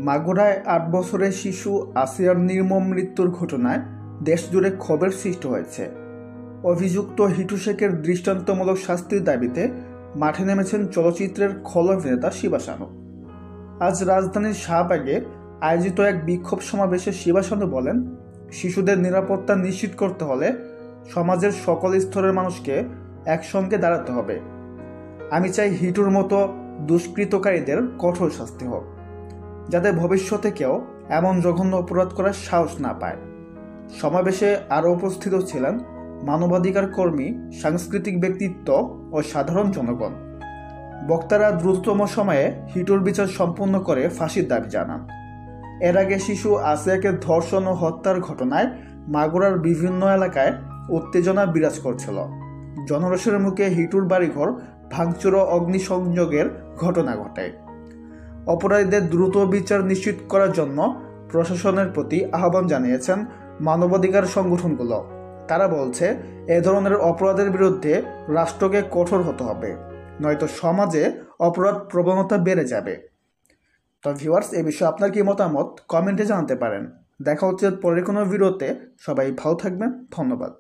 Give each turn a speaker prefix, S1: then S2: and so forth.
S1: মাগুরায় ৮ বছরের শিশু আসিয়ার নির্মম মৃত্যুর ঘটনায় দেশজুড়ে ক্ষোভের সৃষ্টি হয়েছে। অভিযুক্ত হিটু শেখের দৃষ্টান্তমূলক শাস্তির দাবিতে মাঠে নেমেছেন চলচ্চিত্রের খল অভিনেতা শিবা শানু। আজ রাজধানীর শাহবাগে আয়োজিত এক বিক্ষোভ সমাবেশে শিবা শানু বলেন, শিশুদের নিরাপত্তা নিশ্চিত করতে হলে সমাজের সকল স্তরের মানুষকে একসঙ্গে দাঁড়াতে হবে। আমি চাই হিটুর মতো দুষ্কৃতকারীদের কঠোর শাস্তি হোক, যাতে ভবিষ্যতে কেউ এমন জঘন্য অপরাধ করার সাহস না পায়। সমাবেশে আরও উপস্থিত ছিলেন মানবাধিকার কর্মী, সাংস্কৃতিক ব্যক্তিত্ব ও সাধারণ জনগণ। বক্তারা দ্রুততম সময়ে হিটুর বিচার সম্পন্ন করে ফাঁসির দাবি জানান। এর আগে শিশু আসিয়াকে ধর্ষণ ও হত্যার ঘটনায় মাগুরার বিভিন্ন এলাকায় উত্তেজনা বিরাজ করছিল। জনরোষের মুখে হিটুর বাড়িঘর ভাঙচুর ও অগ্নিসংযোগের ঘটনা ঘটে। অপরাধীদের দ্রুত বিচার নিশ্চিত করার জন্য প্রশাসনের প্রতি আহ্বান জানিয়েছেন মানবাধিকার সংগঠনগুলো। তারা বলছে, এ ধরনের অপরাধের বিরুদ্ধে রাষ্ট্রকে কঠোর হতে হবে, নয়তো সমাজে অপরাধ প্রবণতা বেড়ে যাবে। তো ভিউয়ার্স, এ বিষয়ে আপনার কি মতামত কমেন্টে জানাতে পারেন। দেখা হচ্ছে পরের কোনো ভিডিওতে। সবাই ভালো থাকবেন। ধন্যবাদ।